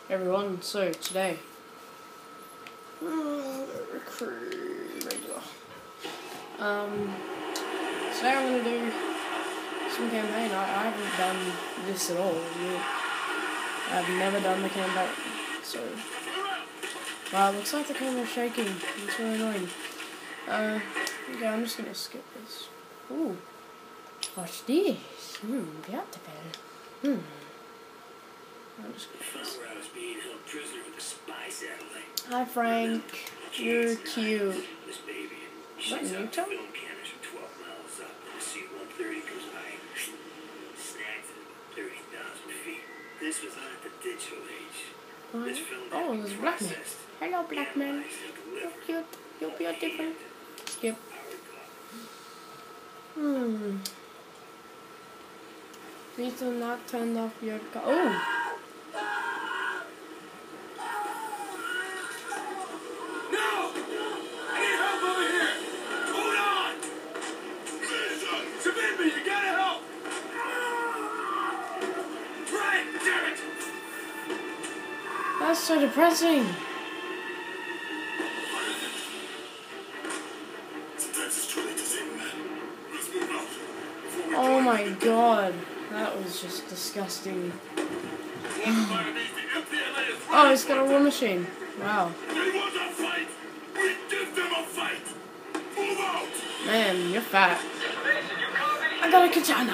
Everyone, so today, regular. Today I'm gonna do some campaign. I haven't done this at all. I've never done the campaign, so wow, it looks like the camera's shaking. It's really annoying. Okay, I'm just gonna skip this. Ooh, watch this. Beautiful. I'm just gonna Hi Frank, you're cute. Is that Newton? This was at the digital age. Oh, there's Black Man. Hello, Black Man. You're cute. You're beautiful. Skip. Please do not turn off your car. Oh! No! I need help over here! Hold on! Submit me! You gotta help! Right! Damn it! That's so depressing. Oh my god. That was just disgusting. Oh, it's got a war machine. Wow. Man, you're fat. I got a katana.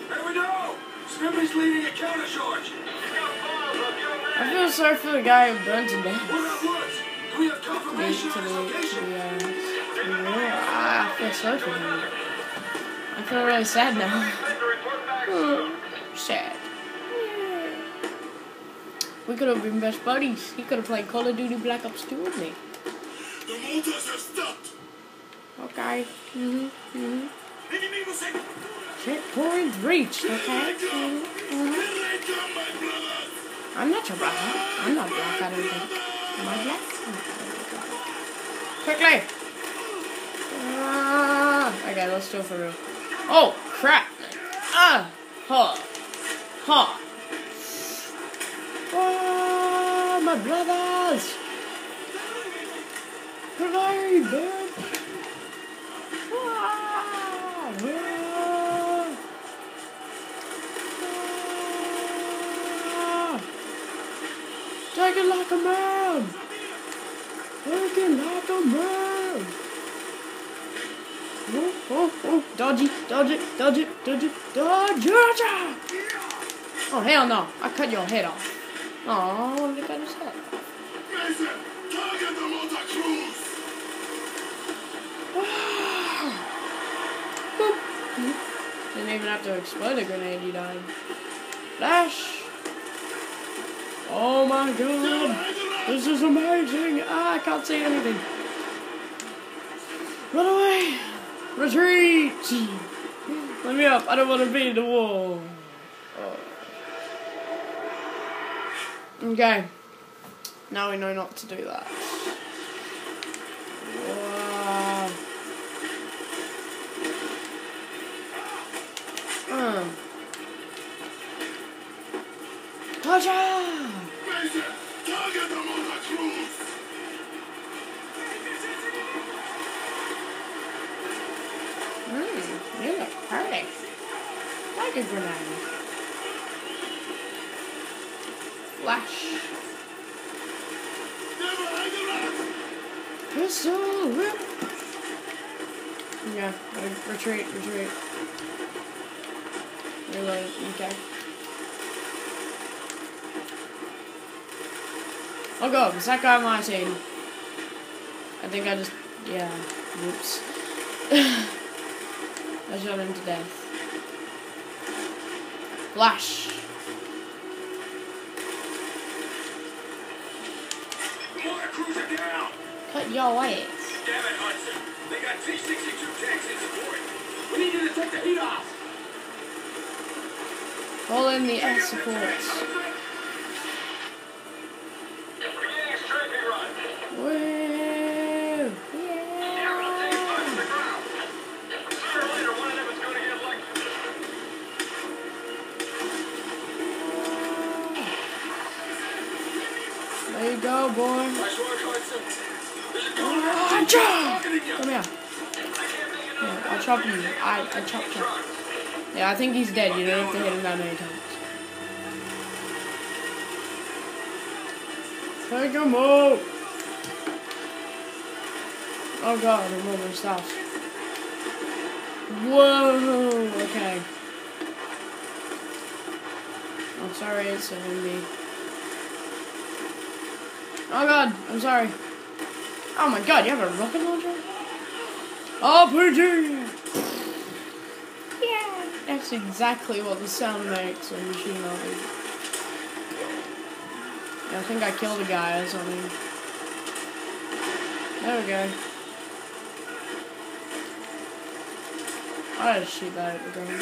There we go! Snippy's leading a countercharge. I feel sorry for the guy who burnt to death. We're not woods. Do we have confirmation of his location? I feel sorry for him. I feel really sad now. Sad. We could have been best buddies. He could have played Call of Duty Black Ops 2 with me. The motors have stopped. Okay. Checkpoint reached, okay? I'm not your brother. I'm not black, I don't think. Am I black? Quickly! Okay, let's do it for real. Oh, crap! Oh, my brothers! Grenade, bitch! Take it like a man! Take it like a man! Oh, dodge it, dodge it, dodge it, dodge it, dodge it! Oh, hell no, I cut your head off. Oh, look at his head. Mason, target the motor crews! Didn't even have to explode a grenade, he died. Flash! Oh my god! This is amazing! I can't see anything. Run away! Retreat! Let me up, I don't want to be in the wall. Oh. Okay. Now we know not to do that. Wow. Gotcha! Mason, target the motor crews! You look pretty. Like a grenade. Flash. Pistol whip. Yeah, retreat. Reload, okay. Oh god, it's that guy on my team. I think I just, yeah, whoops. I shot him to death. Flash. Motor crews are down! Cut your ass. Damn it, Hudson. They got T-62 tanks in support. We need you to take the heat off. Call in the air supports. Woo! Yeah! go, boy. Nice work, Hudson. There's a gun. Come here. Yeah, I'll chop you. I chop. Yeah, I think he's dead. You don't have to hit him that many times. Take him out. Oh god, I'm almost stuff. Whoa, okay. I'm sorry, it's an enemy. Oh god, I'm sorry. Oh my god, you have a rocket launcher? RPG! Yeah! That's exactly what the sound makes on machine RPG. Yeah, I think I killed a guy or something. There we go. I'll just shoot that at the gun.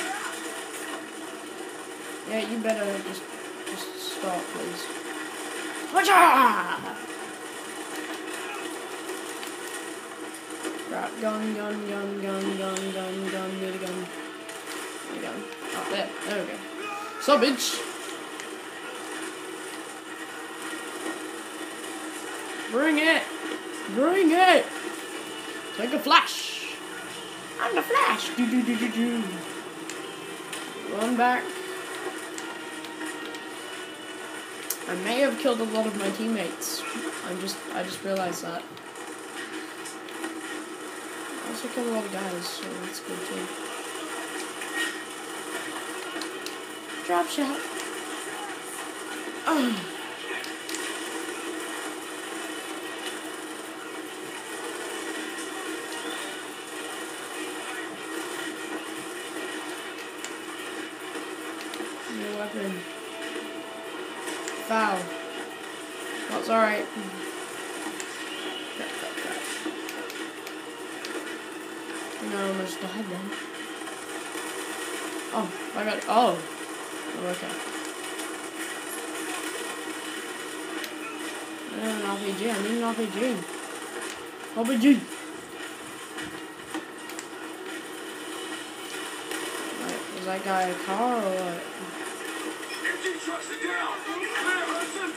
Yeah, you better just stop, please. Whatcha! Right, gun, need a gun. Need a gun. Oh, there we go. So, bitch! Bring it! Take a flash! I'm the Flash! Do. Run back. I may have killed a lot of my teammates. I just realized that. I also killed a lot of guys, so that's good too. Drop shot. Oh. New weapon. Foul. That's alright. I almost died then. Oh, I got it. Oh, okay. I need an RPG. RPG. Right, was that guy a car or what? MG trucks are down. Clear, Hudson.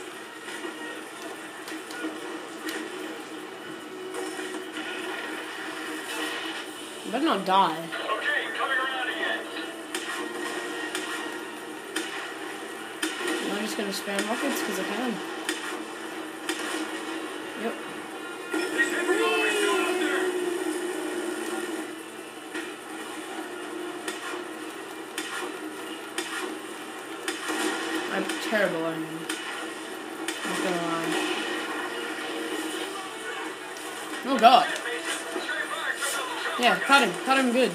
You better not die. Okay, coming around again. I'm just gonna spam rockets because I can. Yep. There's everyone still up there. I'm terrible at him. Not gonna lie. Oh god. Yeah, cut him good.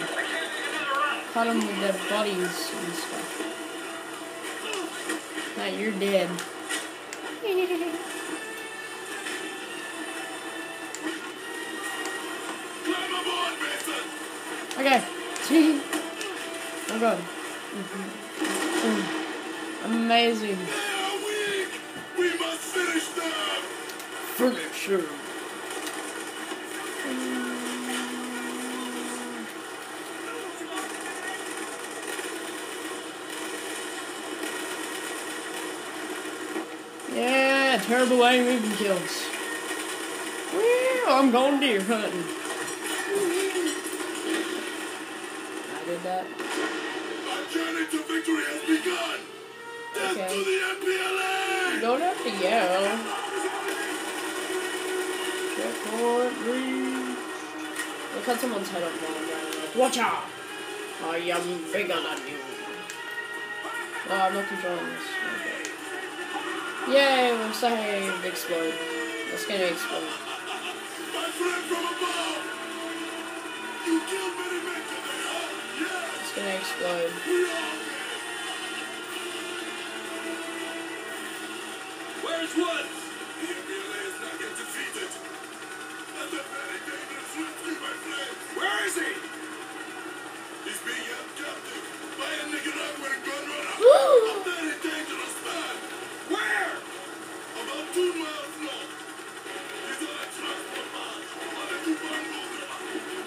Cut him with the bodies and stuff. Now you're dead. Okay. Oh god. Amazing. We must finish them. Finish him. Yeah, terrible aim even kills. Well, I'm going deer hunting. I did that. Our journey to victory has begun. Death Okay. to the MPLA. You don't have to yell. Checkpoint reach. We'll cut someone's head off while I'm running. Watch out! I am bigger than you. Well, I'm not controlling this. Okay. Yay, we're saved. Explode. It's gonna explode. My friend from above. You killed many men today, huh? Yes. It's gonna explode. We all did. Where's Woods? The MPLA is not yet defeated. And the very dangerous Winsky, my friend. Where is he? He's being held captive by a Nicaraguan gun runner. A very dangerous man. Where? About 2 miles north. He's on a transport barge on the Tupan River.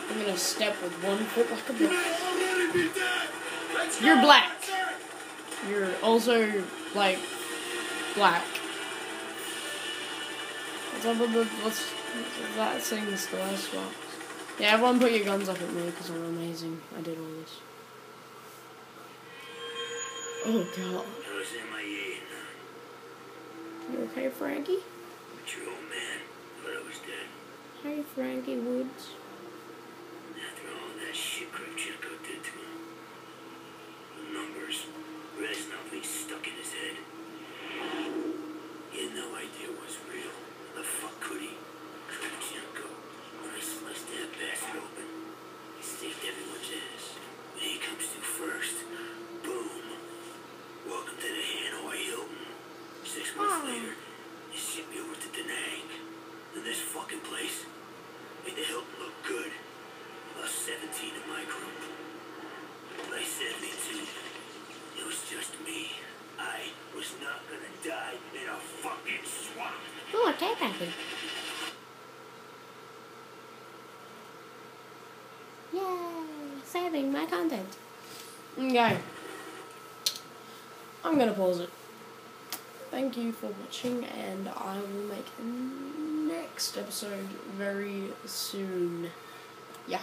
I'm gonna step with 1 foot like a He black. may already be dead. Let's You're go, black. Hudson. You're also, like, black. What's that thing's the last spot? Yeah, everyone put your guns up at me because I'm amazing. I did all this. Oh god. You okay, Frankie? What's your old man? Thought I was dead. Hey, Frankie Woods. After all that shit Craig Chenko did to him. The numbers. Reznov stuck in his head. He had no idea it was real. The fuck could he? Craig Chenko. When I sliced that bastard open, he saved everyone's ass. When he comes to first, boom. Welcome to the Hanoi Hilton. 6 months later, they shipped me over to Da Nang. And this fucking place made the Hilton look good. Lost 17 in my group. By 72, it was just me. I was not gonna die in a fucking swamp. Oh, okay, Frankie. Yay! Saving my content. Okay. I'm gonna pause it. Thank you for watching, and I will make the next episode very soon. Yeah.